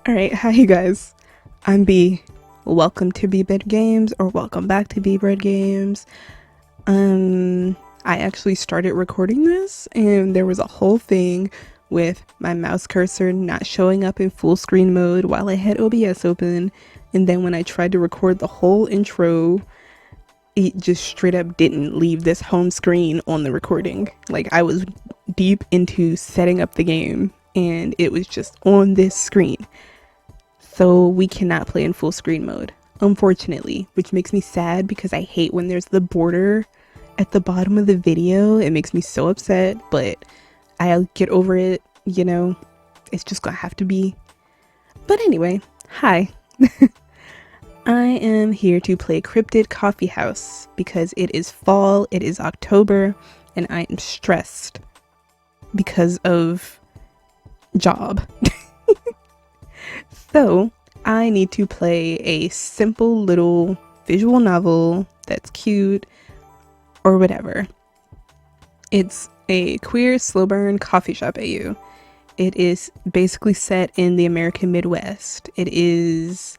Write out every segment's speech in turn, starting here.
Alright, hi you guys. I'm B. Welcome to B Bread Games, or welcome back to B Bread Games. I actually started recording this, and there was a whole thing with my mouse cursor not showing up in full screen mode while I had OBS open, and then when I tried to record the whole intro, it just straight up didn't leave this home screen on the recording. Like, I was deep into setting up the game, and it was just on this screen. So we cannot play in full screen mode, unfortunately, which makes me sad because I hate when there's the border at the bottom of the video. It makes me so upset, but I'll get over it, you know. It's just gonna have to be. But anyway, hi. I am here to play Cryptid Coffeehouse because it is fall, it is October, and I am stressed because of job. So, I need to play a simple little visual novel that's cute or whatever. It's a queer slow burn coffee shop AU. It is basically set in the American Midwest. It is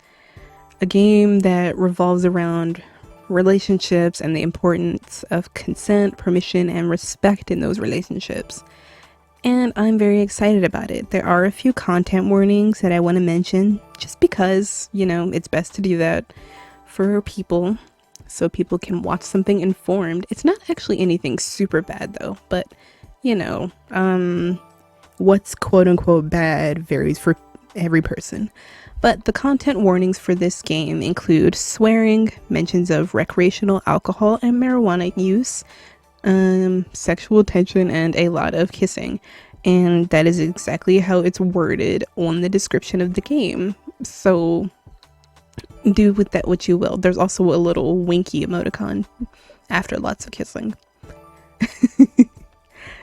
a game that revolves around relationships and the importance of consent, permission, and respect in those relationships. And I'm very excited about it. There are a few content warnings that I want to mention just because, you know, it's best to do that for people so people can watch something informed. It's not actually anything super bad though, but you know, what's quote unquote bad varies for every person. But the content warnings for this game include swearing, mentions of recreational alcohol and marijuana use, sexual tension, and a lot of kissing. And that is exactly how it's worded on the description of the game. So do with that what you will. There's also a little winky emoticon after lots of kissing.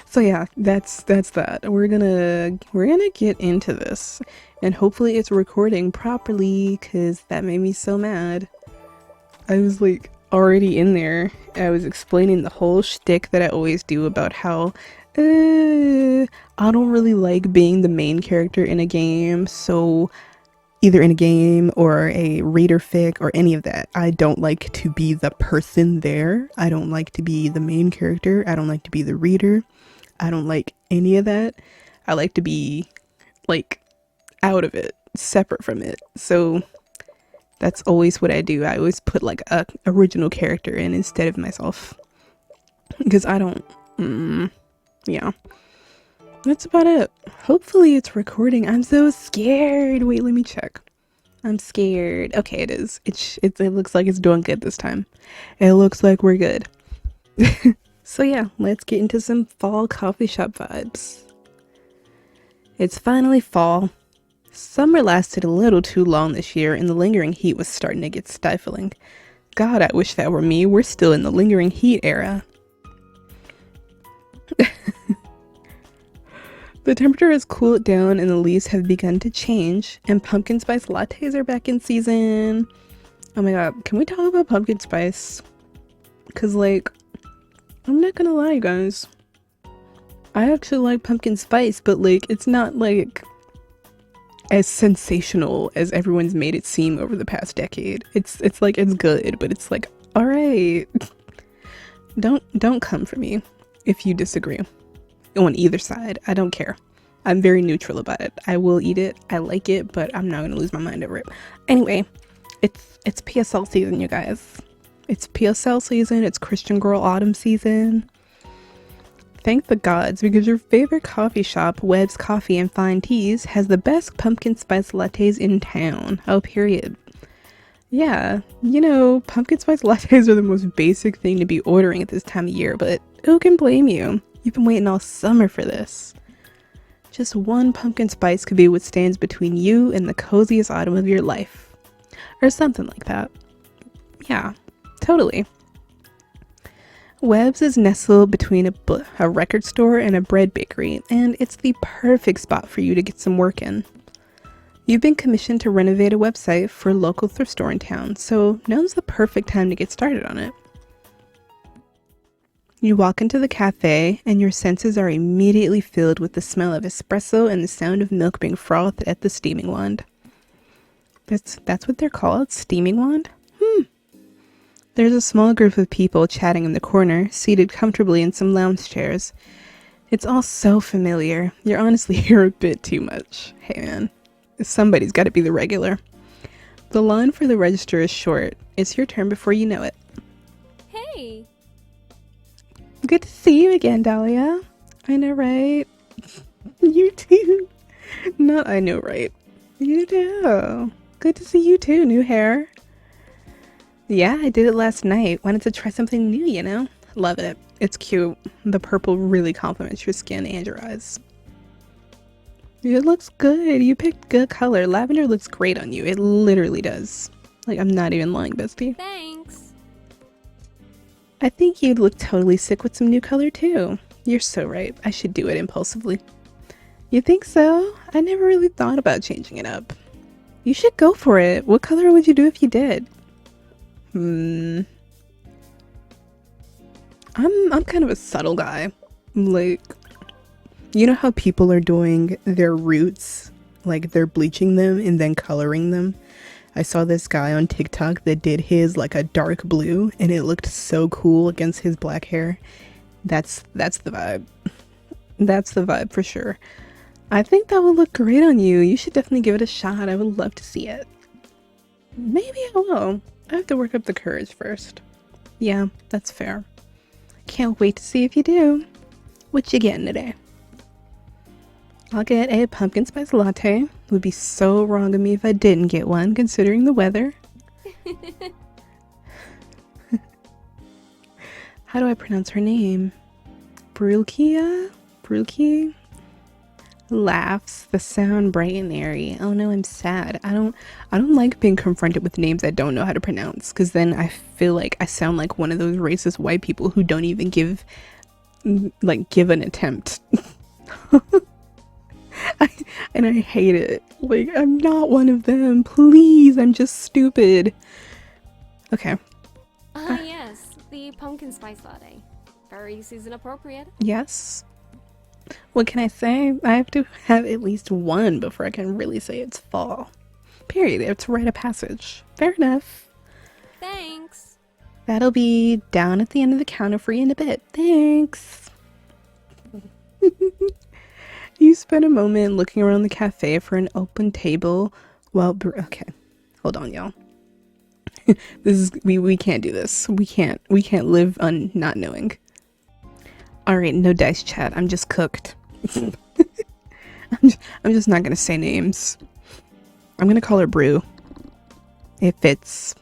So yeah, that's that. We're gonna get into this, and hopefully it's recording properly, because that made me so mad. I was like already in there. I was explaining the whole shtick that I always do about how I don't really like being the main character in a game. So either in a game or a reader fic or any of that, I don't like to be the person there. I don't like to be the main character. I don't like to be the reader. I don't like any of that. I like to be like out of it, separate from it. So that's always what I do. I always put like a original character in instead of myself, because I don't yeah, that's about it. Hopefully it's recording. I'm so scared. Wait, let me check. I'm scared. Okay, it is. It looks like it's doing good this time. It looks like we're good. So yeah, let's get into some fall coffee shop vibes. It's finally fall. Summer lasted a little too long this year, and the lingering heat was starting to get stifling. God, I wish that were me. We're still in the lingering heat era. The temperature has cooled down and the leaves have begun to change, and pumpkin spice lattes are back in season. Oh my god, can we talk about pumpkin spice? Because, like, I'm not gonna lie, guys. I actually like pumpkin spice, but, like, it's not, like, as sensational as everyone's made it seem over the past decade. It's like, it's good, but it's like, alright. Don't come for me if you disagree. On either side, I don't care. I'm very neutral about it. I will eat it, I like it, but I'm not gonna lose my mind over it. Anyway, it's PSL season, you guys. It's PSL season, it's Christian Girl Autumn season. Thank the gods, because your favorite coffee shop, Webb's Coffee and Fine Teas, has the best pumpkin spice lattes in town. Oh, period. Yeah, you know, pumpkin spice lattes are the most basic thing to be ordering at this time of year, but who can blame you? You've been waiting all summer for this. Just one pumpkin spice could be what stands between you and the coziest autumn of your life. Or something like that. Yeah, totally. Webb's is nestled between a record store and a bread bakery, and it's the perfect spot for you to get some work in. You've been commissioned to renovate a website for a local thrift store in town, so now's the perfect time to get started on it. You walk into the cafe, and your senses are immediately filled with the smell of espresso and the sound of milk being frothed at the steaming wand. That's what they're called? Steaming wand? There's a small group of people chatting in the corner, seated comfortably in some lounge chairs. It's all so familiar. You're honestly here a bit too much. Hey man, somebody's gotta be the regular. The line for the register is short. It's your turn before you know it. Hey! Good to see you again, Dahlia. I know, right? You too. Not I know, right? You do. Good to see you too, new hair. Yeah, I did it last night. Wanted to try something new, you know? Love it. It's cute. The purple really complements your skin and your eyes. It looks good. You picked good color. Lavender looks great on you. It literally does. Like, I'm not even lying, bestie. Thanks! I think you'd look totally sick with some new color too. You're so right. I should do it impulsively. You think so? I never really thought about changing it up. You should go for it. What color would you do if you did? I'm kind of a subtle guy. Like, you know how people are doing their roots, like they're bleaching them and then coloring them? I saw this guy on TikTok that did his like a dark blue and it looked so cool against his black hair. That's the vibe. That's the vibe for sure. I think that would look great on you. You should definitely give it a shot. I would love to see it. Maybe I will. I have to work up the courage first. Yeah, that's fair. Can't wait to see if you do. What you getting today? I'll get a pumpkin spice latte. Would be so wrong of me if I didn't get one, considering the weather. How do I pronounce her name? Brulkia? Brulki? Laughs, the sound bright and airy. Oh no, I'm sad. I don't like being confronted with names I don't know how to pronounce, because then I feel like I sound like one of those racist white people who don't even give an attempt. And I hate it. Like, I'm not one of them. Please, I'm just stupid. Okay. Yes, the pumpkin spice latte. Very season appropriate. Yes. What can I say? I have to have at least one before I can really say it's fall. Period. It's a rite of passage. Fair enough. Thanks. That'll be down at the end of the counter for you in a bit. Thanks. You spent a moment looking around the cafe for an open table while okay. Hold on, y'all. We can't do this. We can't live on not knowing. Alright, no dice chat. I'm just cooked. I'm just not gonna say names. I'm gonna call her Brew. It fits.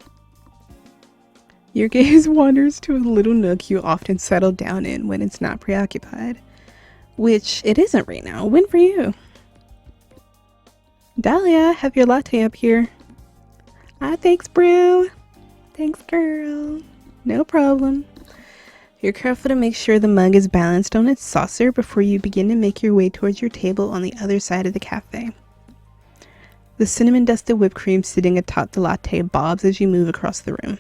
Your gaze wanders to a little nook you often settle down in when it's not preoccupied. Which it isn't right now. Win for you. Dahlia, have your latte up here. Ah, thanks, Brew. Thanks, girl. No problem. You're careful to make sure the mug is balanced on its saucer before you begin to make your way towards your table on the other side of the cafe. The cinnamon-dusted whipped cream sitting atop the latte bobs as you move across the room.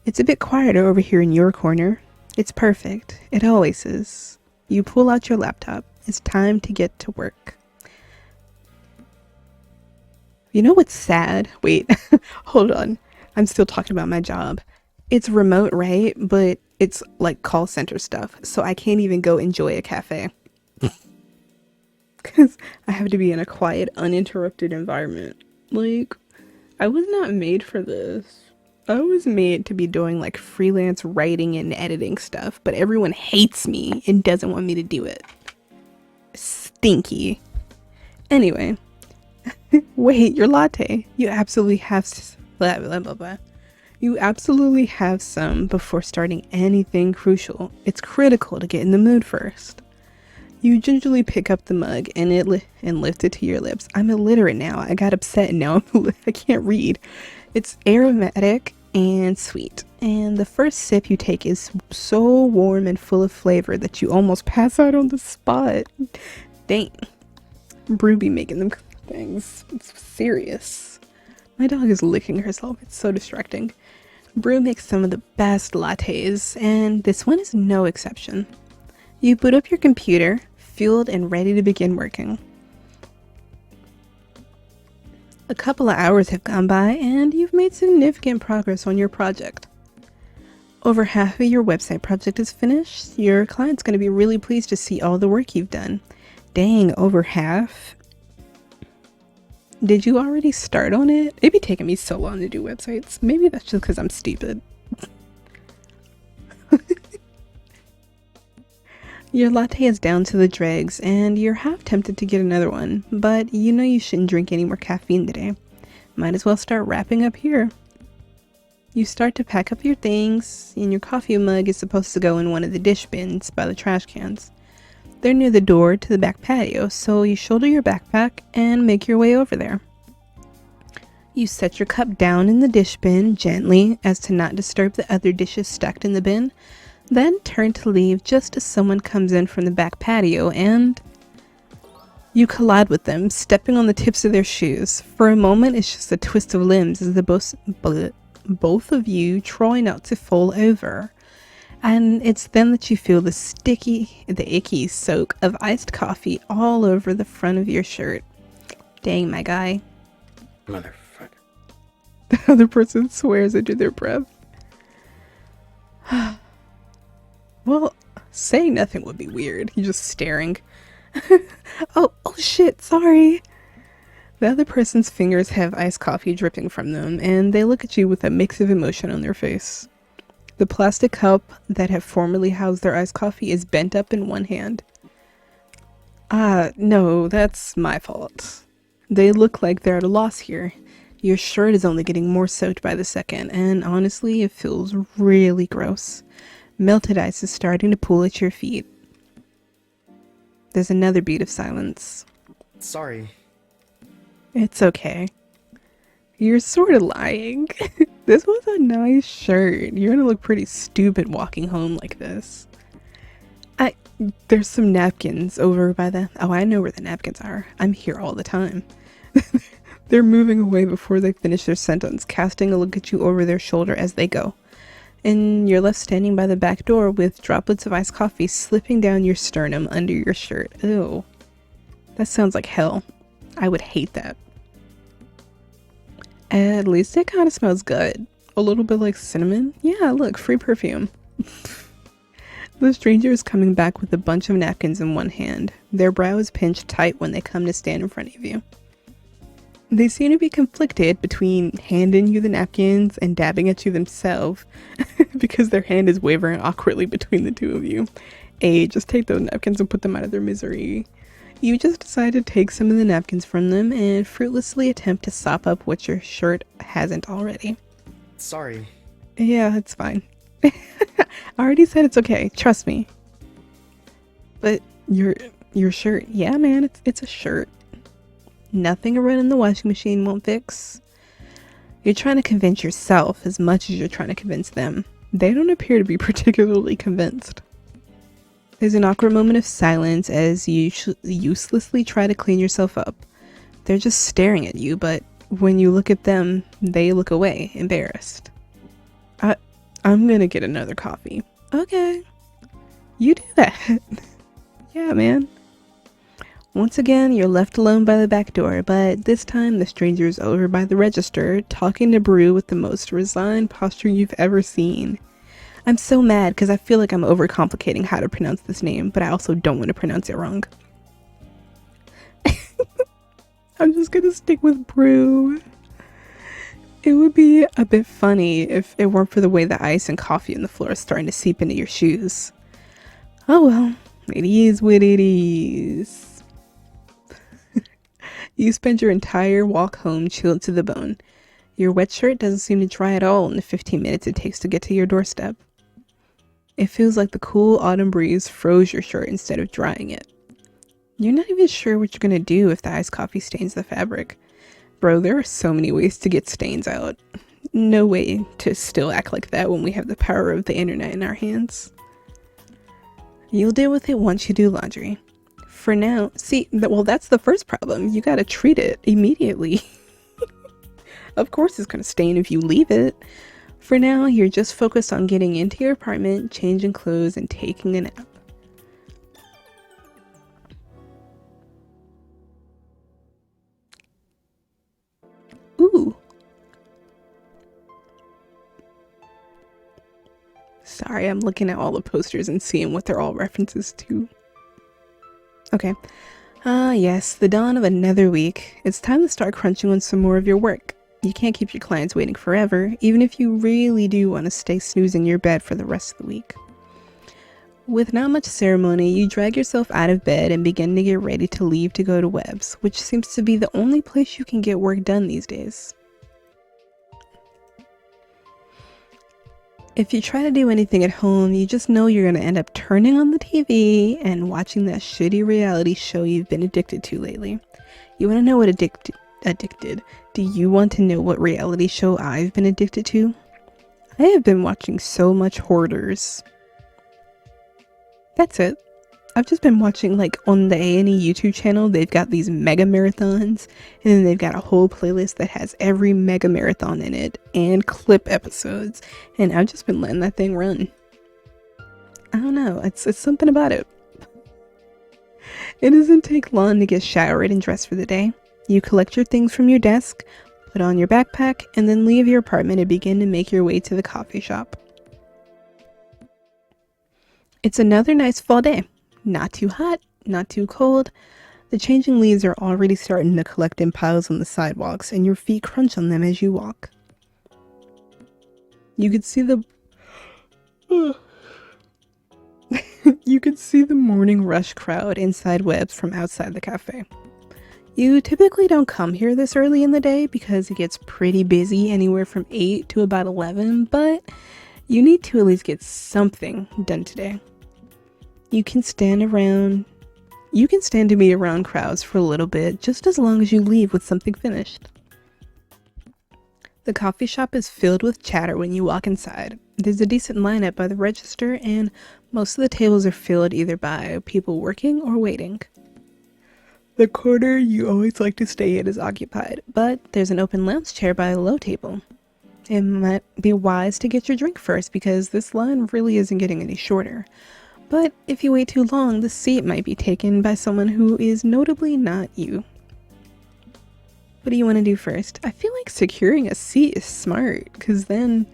It's a bit quieter over here in your corner. It's perfect. It always is. You pull out your laptop. It's time to get to work. You know what's sad? Wait, hold on. I'm still talking about my job. It's remote, right? But it's like call center stuff. So I can't even go enjoy a cafe. Because I have to be in a quiet, uninterrupted environment. Like, I was not made for this. I was made to be doing like freelance writing and editing stuff, but everyone hates me and doesn't want me to do it. Stinky. Anyway, wait, your latte. You absolutely have blah, blah, blah, blah. You absolutely have some before starting anything crucial. It's critical to get in the mood first. You gingerly pick up the mug and lift it to your lips. I'm illiterate now. I got upset and now I can't read. It's aromatic and sweet. And the first sip you take is so warm and full of flavor that you almost pass out on the spot. Dang. Brew be making them things. It's serious. My dog is licking herself. It's so distracting. Brew makes some of the best lattes, and this one is no exception. You boot up your computer, fueled and ready to begin working. A couple of hours have gone by and you've made significant progress on your project. Over half of your website project is finished. Your client's going to be really pleased to see all the work you've done. Dang, over half? Did you already start on it? It'd be taking me so long to do websites. Maybe that's just because I'm stupid. Your latte is down to the dregs, and you're half tempted to get another one, but you know you shouldn't drink any more caffeine today. Might as well start wrapping up here. You start to pack up your things, and your coffee mug is supposed to go in one of the dish bins by the trash cans. They're near the door to the back patio, so you shoulder your backpack and make your way over there. You set your cup down in the dish bin gently as to not disturb the other dishes stacked in the bin, then turn to leave just as someone comes in from the back patio and you collide with them, stepping on the tips of their shoes. For a moment, it's just a twist of limbs as both of you trying not to fall over. And it's then that you feel the icky soak of iced coffee all over the front of your shirt. Dang, my guy. Motherfucker. The other person swears under their breath. Well, saying nothing would be weird. You're just staring. oh shit, sorry. The other person's fingers have iced coffee dripping from them, and they look at you with a mix of emotion on their face. The plastic cup that had formerly housed their iced coffee is bent up in one hand. No, that's my fault. They look like they're at a loss here. Your shirt is only getting more soaked by the second, and honestly, it feels really gross. Melted ice is starting to pool at your feet. There's another beat of silence. Sorry. It's okay. You're sort of lying. This was a nice shirt. You're gonna look pretty stupid walking home like this. There's some napkins over by the... Oh, I know where the napkins are. I'm here all the time. They're moving away before they finish their sentence, casting a look at you over their shoulder as they go. And you're left standing by the back door with droplets of iced coffee slipping down your sternum under your shirt. Ew. That sounds like hell. I would hate that. At least it kind of smells good. A little bit like cinnamon. Yeah, look, free perfume. The stranger is coming back with a bunch of napkins in one hand. Their brow is pinched tight when they come to stand in front of you. They seem to be conflicted between handing you the napkins and dabbing at you themselves because their hand is wavering awkwardly between the two of you. Just take those napkins and put them out of their misery. You just decide to take some of the napkins from them and fruitlessly attempt to sop up what your shirt hasn't already. Sorry. Yeah, it's fine. I already said it's okay. Trust me. But your shirt, yeah, man, it's a shirt. Nothing a run in the washing machine won't fix. You're trying to convince yourself as much as you're trying to convince them. They don't appear to be particularly convinced. There's an awkward moment of silence as you uselessly try to clean yourself up. They're just staring at you, but when you look at them, they look away, embarrassed. I'm gonna get another coffee. Okay. You do that. Yeah, man. Once again, you're left alone by the back door, but this time the stranger is over by the register, talking to Brew with the most resigned posture you've ever seen. I'm so mad because I feel like I'm overcomplicating how to pronounce this name, but I also don't want to pronounce it wrong. I'm just gonna stick with Brew. It would be a bit funny if it weren't for the way the ice and coffee on the floor is starting to seep into your shoes. Oh well, it is what it is. You spend your entire walk home chilled to the bone. Your wet shirt doesn't seem to dry at all in the 15 minutes it takes to get to your doorstep. It feels like the cool autumn breeze froze your shirt instead of drying it. You're not even sure what you're gonna do if the iced coffee stains the fabric. Bro, there are so many ways to get stains out. No way to still act like that when we have the power of the internet in our hands. You'll deal with it once you do laundry. For now, well, that's the first problem. You gotta treat it immediately. Of course it's gonna stain if you leave it. For now, you're just focused on getting into your apartment, changing clothes, and taking a nap. Sorry, I'm looking at all the posters and seeing what they're all references to. Okay. Yes, the dawn of another week. It's time to start crunching on some more of your work. You can't keep your clients waiting forever, even if you really do want to stay snoozing your bed for the rest of the week. With not much ceremony, you drag yourself out of bed and begin to get ready to leave to go to Webb's, which seems to be the only place you can get work done these days. If you try to do anything at home, you just know you're going to end up turning on the TV and watching that shitty reality show you've been addicted to lately. You want to know what addicted? Do you want to know what reality show I've been addicted to? I have been watching so much Hoarders. That's it. I've just been watching, like, on the A&E YouTube channel, they've got these mega marathons, and then they've got a whole playlist that has every mega marathon in it, and clip episodes, and I've just been letting that thing run. I don't know, it's something about it. It doesn't take long to get showered and dressed for the day. You collect your things from your desk, put on your backpack, and then leave your apartment and begin to make your way to the coffee shop. It's another nice fall day. Not too hot, not too cold. The changing leaves are already starting to collect in piles on the sidewalks, and your feet crunch on them as you walk. You could see the you could see the morning rush crowd inside Webb's from outside the cafe. You typically don't come here this early in the day because it gets pretty busy anywhere from 8 to about 11, but you need to at least get something done today. You can stand to be around crowds for a little bit, just as long as you leave with something finished. The coffee shop is filled with chatter when you walk inside. There's a decent lineup by the register, and most of the tables are filled either by people working or waiting. The corner you always like to stay in is occupied, but there's an open lounge chair by a low table. It might be wise to get your drink first because this line really isn't getting any shorter. But if you wait too long, the seat might be taken by someone who is notably not you. What do you want to do first? I feel like securing a seat is smart, because then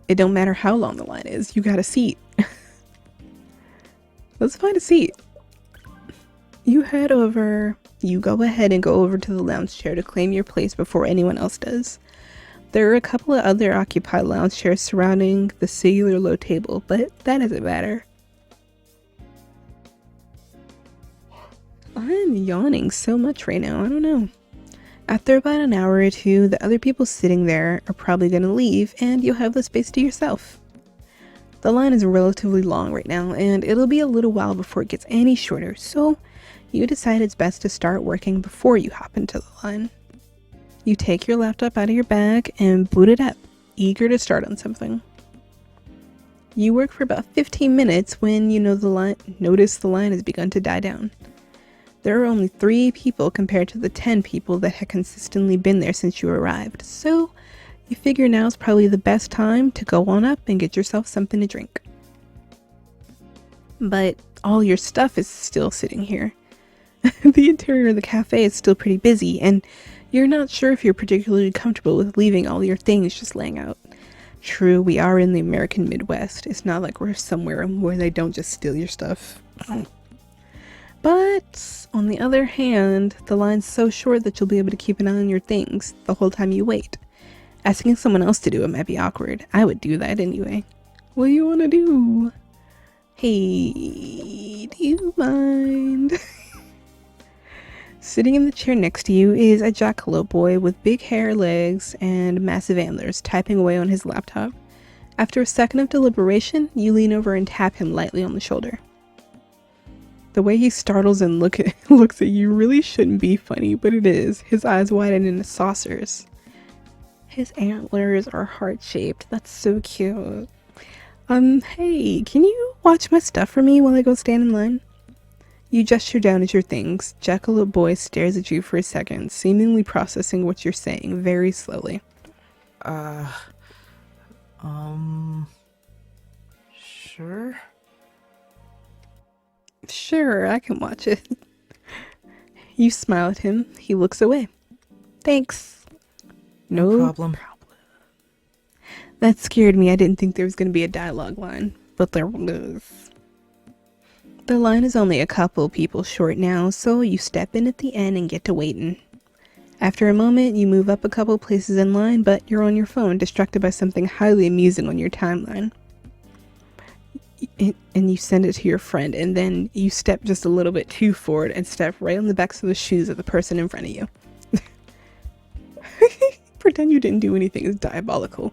it don't matter how long the line is, you got a seat. Let's find a seat. You go ahead and go over to the lounge chair to claim your place before anyone else does. There are a couple of other occupied lounge chairs surrounding the singular low table, but that doesn't matter. I'm yawning so much right now, I don't know. After about an hour or two, the other people sitting there are probably going to leave and you'll have the space to yourself. The line is relatively long right now and it'll be a little while before it gets any shorter, so you decide it's best to start working before you hop into the line. You take your laptop out of your bag and boot it up, eager to start on something. You work for about 15 minutes when you notice the line has begun to die down. There are only 3 people compared to the 10 people that had consistently been there since you arrived, so you figure now's probably the best time to go on up and get yourself something to drink. But all your stuff is still sitting here. The interior of the cafe is still pretty busy, and you're not sure if you're particularly comfortable with leaving all your things just laying out. True, we are in the American Midwest. It's not like we're somewhere where they don't just steal your stuff. But, on the other hand, the line's so short that you'll be able to keep an eye on your things the whole time you wait. Asking someone else to do it might be awkward. I would do that anyway. What do you want to do? Hey, do you mind? Sitting in the chair next to you is a jackalope boy with big hair, legs, and massive antlers typing away on his laptop. After a second of deliberation, you lean over and tap him lightly on the shoulder. The way he startles and looks at you really shouldn't be funny, but it is. His eyes widen into saucers. His antlers are heart-shaped. That's so cute. Hey, can you watch my stuff for me while I go stand in line? You gesture down at your things. Jackalope Boy stares at you for a second, seemingly processing what you're saying very slowly. Sure? Sure, I can watch it. You smile at him. He looks away. Thanks. No problem. That scared me. I didn't think there was going to be a dialogue line. but there is. The line is only a couple people short now, so you step in at the end and get to waiting. After a moment, you move up a couple places in line, but you're on your phone, distracted by something highly amusing on your timeline. And you send it to your friend, and then you step just a little bit too forward and step right on the backs of the shoes of the person in front of you. Pretend you didn't do anything is diabolical.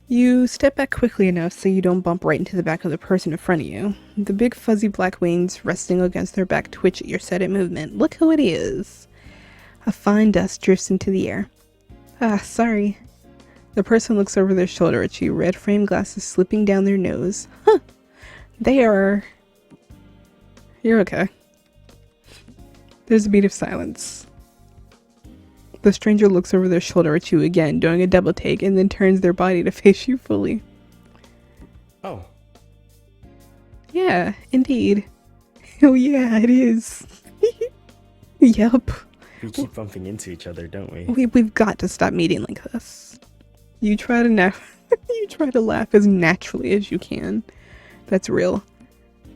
You step back quickly enough so you don't bump right into the back of the person in front of you. The big fuzzy black wings resting against their back twitch at your sudden movement. Look who it is. A fine dust drifts into the air. Ah, sorry. The person looks over their shoulder at you, red frame glasses slipping down their nose. Huh. They are... You're okay. There's a beat of silence. The stranger looks over their shoulder at you again, doing a double take, and then turns their body to face you fully. Oh. Yeah, indeed. Oh yeah, it is. Yep. We keep bumping into each other, don't we? We've got to stop meeting like this. You try to you try to laugh as naturally as you can. That's real.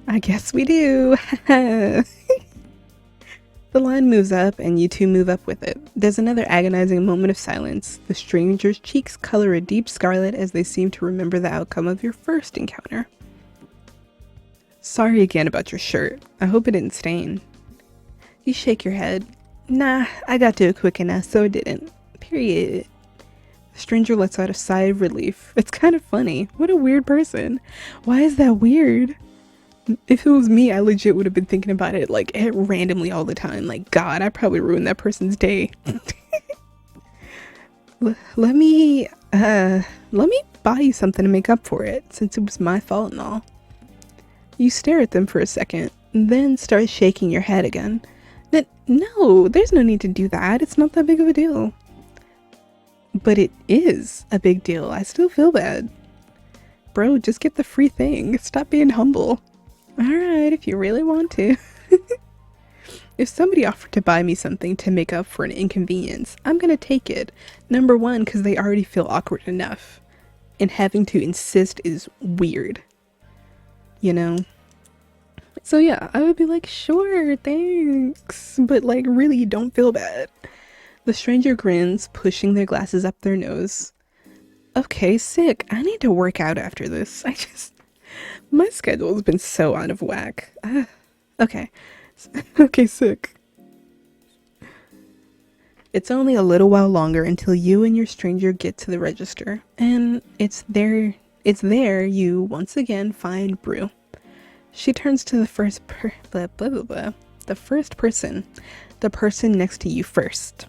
I guess we do. The line moves up, and you two move up with it. There's another agonizing moment of silence. The stranger's cheeks color a deep scarlet as they seem to remember the outcome of your first encounter. Sorry again about your shirt. I hope it didn't stain. You shake your head. Nah, I got to it quick enough, so it didn't. Period. The stranger lets out a sigh of relief. It's kind of funny. What a weird person. Why is that weird? If it was me, I legit would have been thinking about it like randomly all the time. Like, God, I probably ruined that person's day. Let me buy you something to make up for it, since it was my fault and all. You stare at them for a second, then start shaking your head again. No, there's no need to do that. It's not that big of a deal. But it is a big deal. I still feel bad. Bro, just get the free thing. Stop being humble. Alright, if you really want to. If somebody offered to buy me something to make up for an inconvenience, I'm gonna take it. Number one, because they already feel awkward enough. And having to insist is weird. You know? So yeah, I would be like, sure, thanks. But like, really, don't feel bad. The stranger grins, pushing their glasses up their nose. Okay, sick. I need to work out after this. My schedule has been so out of whack. Okay. Okay, sick. It's only a little while longer until you and your stranger get to the register. And it's there you once again find Brew. She turns to the the person next to you first.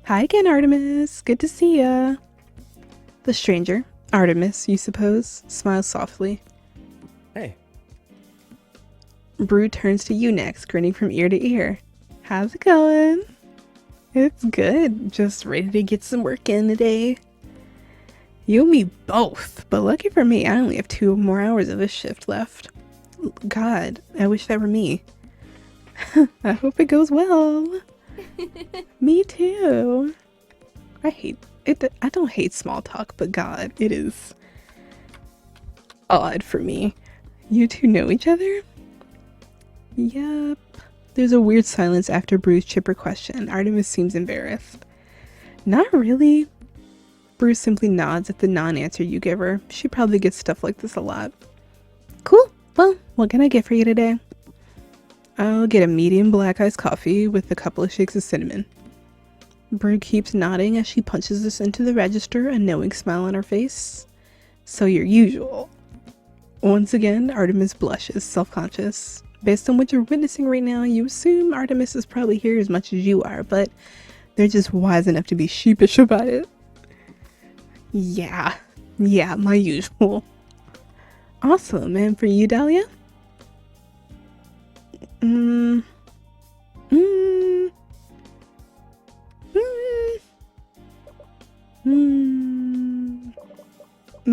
Hi again, Artemis. Good to see ya. The stranger, Artemis, you suppose, smiles softly. Hey. Brew turns to you next, grinning from ear to ear. How's it going? It's good. Just ready to get some work in today. You and me both, but lucky for me, I only have 2 more hours of this shift left. God, I wish that were me. I hope it goes well. Me too. I hate it. I don't hate small talk, but God, it is odd for me. You two know each other? Yep. There's a weird silence after Brew's chipper question. Artemis seems embarrassed. Not really. Brew simply nods at the non-answer you give her. She probably gets stuff like this a lot. Cool. Well, what can I get for you today? I'll get a medium black iced coffee with a couple of shakes of cinnamon. Brew keeps nodding as she punches this into the register, a knowing smile on her face. So your usual. Once again, Artemis blushes, self-conscious. Based on what you're witnessing right now, you assume Artemis is probably here as much as you are, but they're just wise enough to be sheepish about it. Yeah, my usual. Awesome, and for you, Dahlia?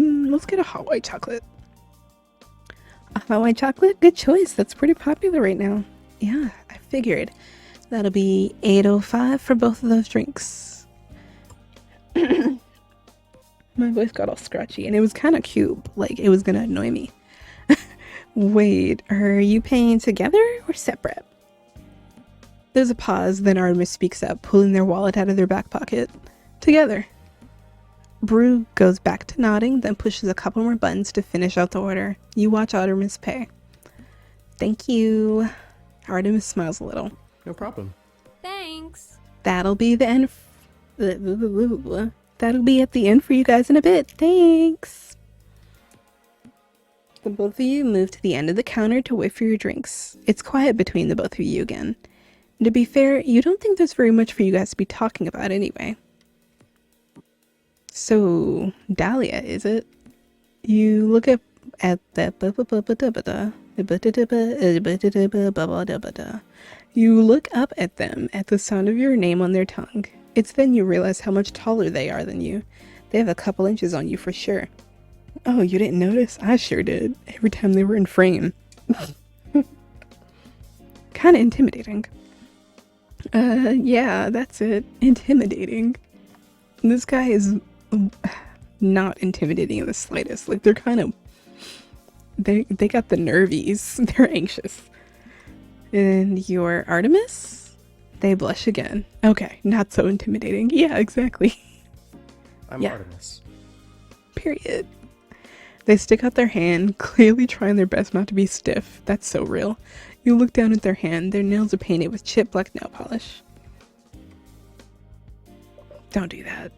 Let's get a hot white chocolate. A hot white chocolate? Good choice. That's pretty popular right now. Yeah, I figured. That'll be $8.05 for both of those drinks. My voice got all scratchy, and it was kind of cute. Like, it was gonna annoy me. Wait, are you paying together or separate? There's a pause, then Artemis speaks up, pulling their wallet out of their back pocket. Together. Brew goes back to nodding, then pushes a couple more buttons to finish out the order. You watch Artemis pay. Thank you. Artemis smiles a little. No problem. Thanks. That'll be the end. That'll be at the end for you guys in a bit. Thanks. The both of you move to the end of the counter to wait for your drinks. It's quiet between the both of you again. To be fair, you don't think there's very much for you guys to be talking about anyway. So, Dahlia, is it? You look up at that. You look up at them at the sound of your name on their tongue. It's then you realize how much taller they are than you. They have a couple inches on you for sure. Oh, you didn't notice? I sure did. Every time they were in frame. Kind of intimidating. Yeah, that's it. Intimidating. This guy is not intimidating in the slightest. Like, they're kind of... They got the nervies. They're anxious. And you're Artemis? They blush again. Okay, not so intimidating. Yeah, exactly. I'm Artemis. Period. They stick out their hand, clearly trying their best not to be stiff. That's so real. You look down at their hand. Their nails are painted with chip black nail polish. Don't do that.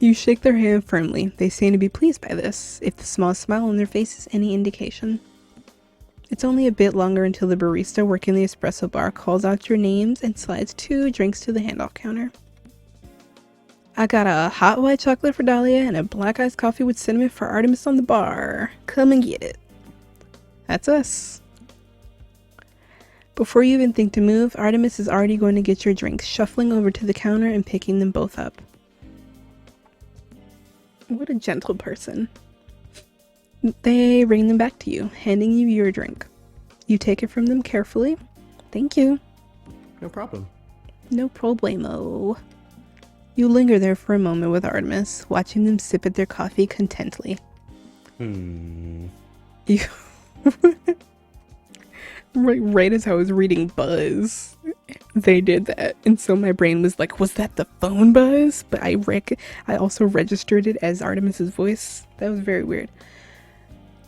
You shake their hand firmly. They seem to be pleased by this, if the small smile on their face is any indication. It's only a bit longer until the barista working the espresso bar calls out your names and slides 2 drinks to the handoff counter. I got a hot white chocolate for Dahlia and a black iced coffee with cinnamon for Artemis on the bar. Come and get it. That's us. Before you even think to move, Artemis is already going to get your drinks, shuffling over to the counter and picking them both up. What a gentle person. They bring them back to you, handing you your drink. You take it from them carefully. Thank you. No problem. No problemo. You linger there for a moment with Artemis, watching them sip at their coffee contently. You... right as I was reading Buzz, they did that, and so my brain was like, was that the phone buzz? But I also registered it as Artemis's voice. That was very weird.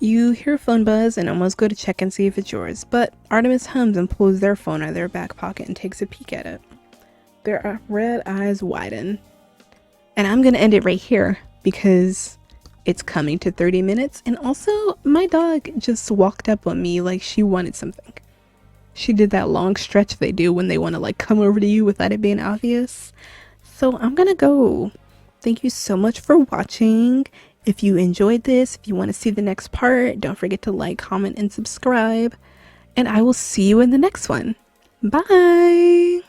You hear a phone buzz and almost go to check and see if it's yours, but Artemis hums and pulls their phone out of their back pocket and takes a peek at it. Their red eyes widen. And I'm gonna end it right here because it's coming to 30 minutes, and also my dog just walked up on me like she wanted something. She did that long stretch they do when they want to like come over to you without it being obvious. So I'm gonna go. Thank you so much for watching. If you enjoyed this, if you want to see the next part, don't forget to like, comment, and subscribe. And I will see you in the next one. Bye!